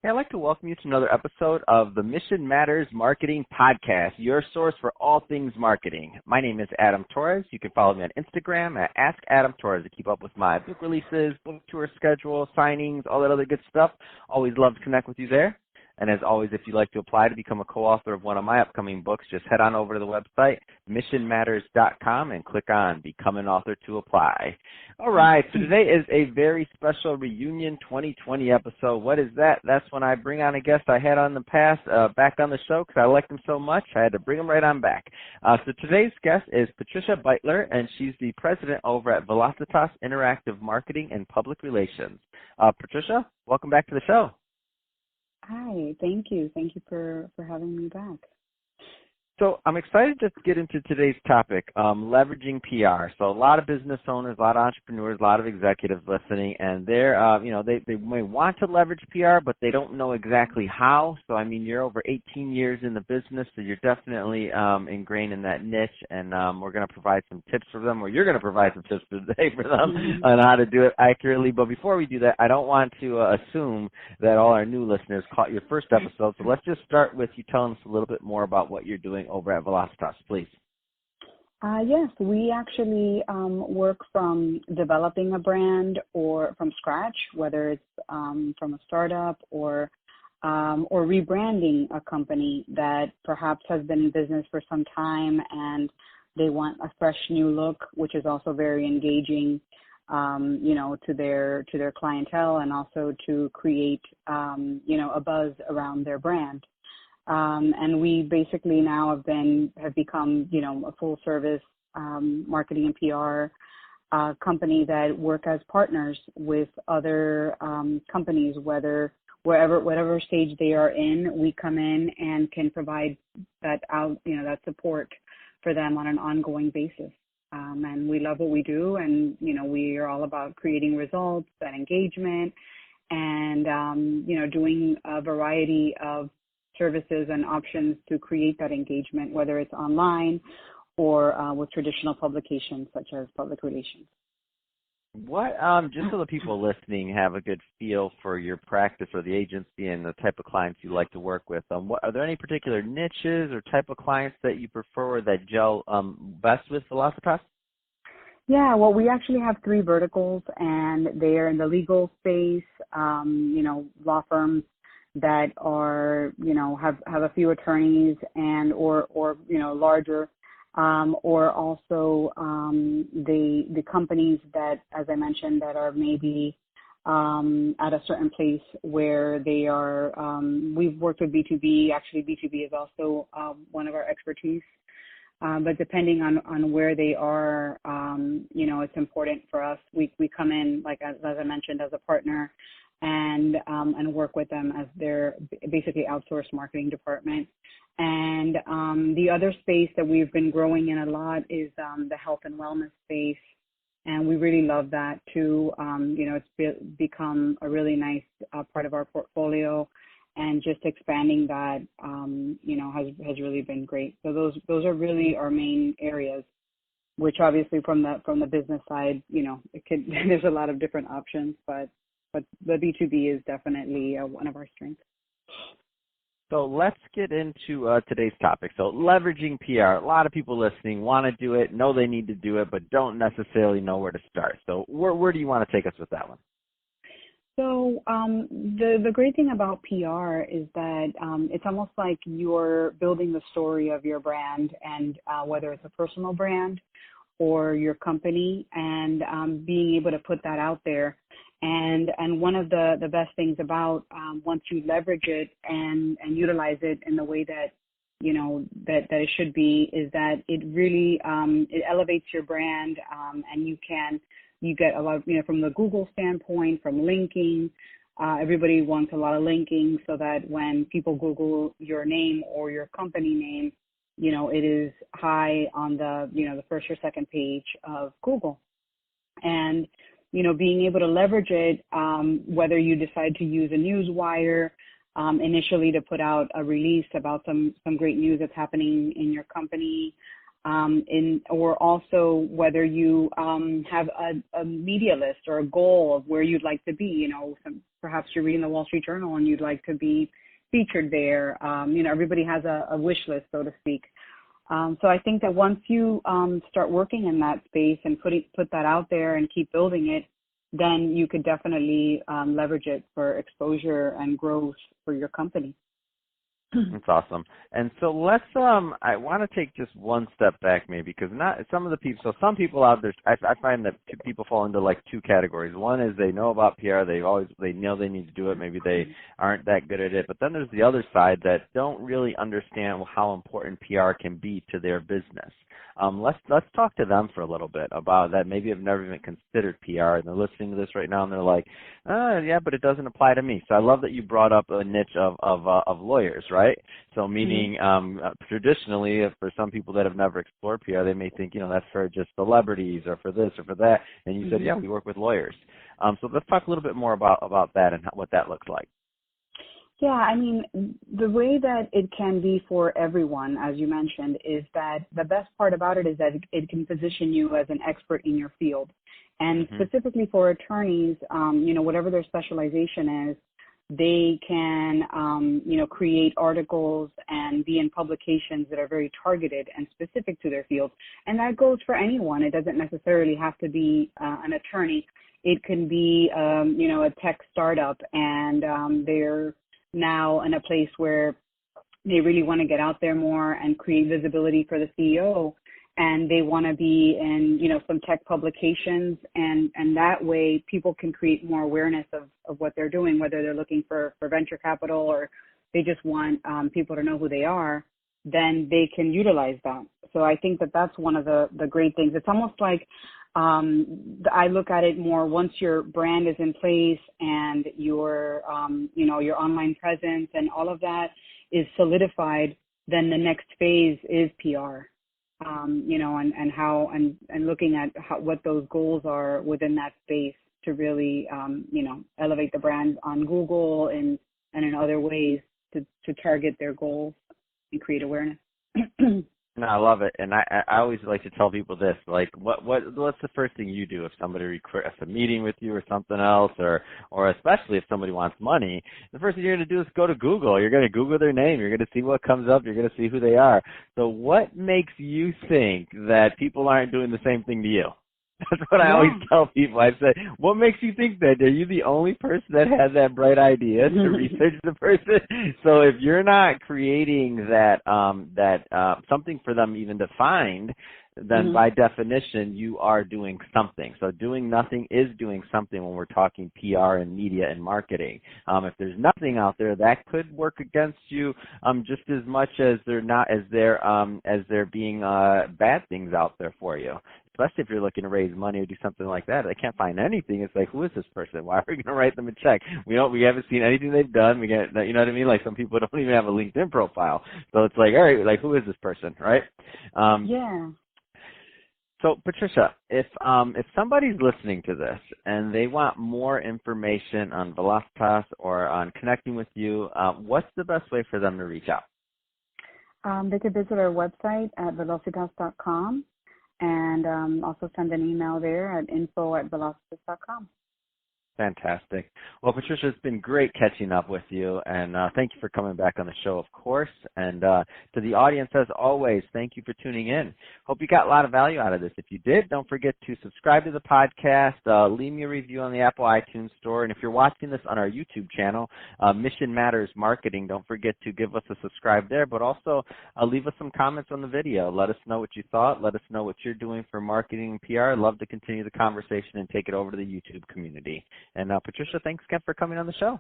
Hey, I'd like to welcome you to another episode of the Mission Matters Marketing Podcast, your source for all things marketing. My name is Adam Torres. You can follow me on Instagram at AskAdamTorres to keep up with my book releases, book tour schedule, signings, all that other good stuff. Always love to connect with you there. And as always, if you'd like to apply to become a co-author of one of my upcoming books, just head on over to the website, missionmatters.com, and click on Become an Author to apply. All right, so today is a very special Reunion 2020 episode. What is that? That's when I bring on a guest I had on the past back on the show because I liked him so much, I had to bring him right on back. So today's guest is Patricia Beitler, and she's the president over at Velocitas Interactive Marketing and Public Relations. Patricia, welcome back to the show. Hi, thank you. Thank you for having me back. So I'm excited to get into today's topic, leveraging PR. So a lot of business owners, a lot of entrepreneurs, a lot of executives listening, and they're, they may want to leverage PR, but they don't know exactly how. So, I mean, you're over 18 years in the business, so you're definitely ingrained in that niche, and we're going to provide some tips for them, or you're going to provide some tips today for them on how to do it accurately. But before we do that, I don't want to assume that all our new listeners caught your first episode. So let's just start with you telling us a little bit more about what you're doing over at Velocitas, please. Yes, we actually work from developing a brand or from scratch, whether it's from a startup or rebranding a company that perhaps has been in business for some time and they want a fresh new look, which is also very engaging, to their clientele and also to create, a buzz around their brand. And we basically now have become, a full service marketing and PR company that work as partners with other companies, whatever stage they are in, we come in and can provide that support for them on an ongoing basis. And we love what we do, and we are all about creating results and engagement, and doing a variety of services and options to create that engagement, whether it's online or with traditional publications such as public relations. What, just so the people listening have a good feel for your practice or the agency and the type of clients you like to work with, are there any particular niches or type of clients that you prefer or that gel best with Velocitas? Yeah, well, we actually have 3 verticals, and they are in the legal space, law firms that are, have a few attorneys and or larger, or also the companies that, as I mentioned, that are maybe at a certain place where they are. We've worked with B2B. Actually, B2B is also one of our expertise. But depending on where they are, it's important for us. We come in, like as I mentioned, as a partner, and work with them as their basically outsourced marketing department. And the other space that we've been growing in a lot is the health and wellness space, and we really love that too. It's become a really nice part of our portfolio, and just expanding that, has really been great. So those are really our main areas, which obviously from the business side, there's a lot of different options, but the B2B is definitely one of our strengths. So let's get into today's topic. So leveraging PR. A lot of people listening want to do it, know they need to do it, but don't necessarily know where to start. So where do you want to take us with that one? So the great thing about PR is that it's almost like you're building the story of your brand, and whether it's a personal brand or your company, and being able to put that out there. And one of the best things about once you leverage it and utilize it in the way that that it should be, is that it really it elevates your brand, and you get a lot of, from the Google standpoint, from linking. Everybody wants a lot of linking so that when people Google your name or your company name, it is high on the first or second page of Google. And being able to leverage it, whether you decide to use a newswire initially to put out a release about some great news that's happening in your company, or also whether you have a media list or a goal of where you'd like to be. Perhaps you're reading the Wall Street Journal and you'd like to be featured there. Everybody has a wish list, so to speak. So I think that once you start working in that space and put that out there and keep building it, then you could definitely leverage it for exposure and growth for your company. That's awesome. And so let's I want to take just one step back maybe, because some people out there, I find that people fall into like two categories. One is they know about PR, they know they need to do it, maybe they aren't that good at it, but then there's the other side that don't really understand how important PR can be to their business. Let's talk to them for a little bit about that. Maybe have never even considered PR and they're listening to this right now and they're like, yeah, but it doesn't apply to me. So I love that you brought up a niche of lawyers, right? So meaning traditionally, for some people that have never explored PR, they may think, that's for just celebrities or for this or for that. And you said, yeah, we work with lawyers. So let's talk a little bit more about that and what that looks like. Yeah, I mean, the way that it can be for everyone, as you mentioned, is that the best part about it is that it can position you as an expert in your field. And specifically for attorneys, whatever their specialization is, they can, create articles and be in publications that are very targeted and specific to their field. And that goes for anyone. It doesn't necessarily have to be an attorney. It can be, a tech startup, and they're now in a place where they really want to get out there more and create visibility for the CEO, and they want to be in, some tech publications, and that way people can create more awareness of what they're doing, whether they're looking for venture capital or they just want people to know who they are, then they can utilize that. So I think that that's one of the great things. It's almost like I look at it more once your brand is in place and your online presence and all of that is solidified, then the next phase is PR, and looking at what those goals are within that space to really, elevate the brand on Google and in other ways to target their goals and create awareness. No, I love it, and I always like to tell people this: like, what's the first thing you do if somebody requests a meeting with you or something else, or especially if somebody wants money? The first thing you're going to do is go to Google. You're going to Google their name. You're going to see what comes up. You're going to see who they are. So, what makes you think that people aren't doing the same thing to you? That's what I always tell people. I say, what makes you think that? Are you the only person that had that bright idea to research the person? So if you're not creating that something for them even to find, then by definition you are doing something. So doing nothing is doing something when we're talking PR and media and marketing. If there's nothing out there, that could work against you just as much as there being bad things out there for you. Especially if you're looking to raise money or do something like that. I can't find anything. It's like, who is this person? Why are we going to write them a check? We haven't seen anything they've done. You know what I mean? Like some people don't even have a LinkedIn profile. So it's like, all right, like who is this person, right? Yeah. So Patricia, if somebody's listening to this and they want more information on Velocitas or on connecting with you, what's the best way for them to reach out? They could visit our website at velocitas.com. And also send an email there at info@velocitas.com. Fantastic. Well, Patricia, it's been great catching up with you, and thank you for coming back on the show, of course. And to the audience, as always, thank you for tuning in. Hope you got a lot of value out of this. If you did, don't forget to subscribe to the podcast, leave me a review on the Apple iTunes Store, and if you're watching this on our YouTube channel, Mission Matters Marketing, don't forget to give us a subscribe there, but also leave us some comments on the video. Let us know what you thought. Let us know what you're doing for marketing and PR. I'd love to continue the conversation and take it over to the YouTube community. And Patricia, thanks again for coming on the show.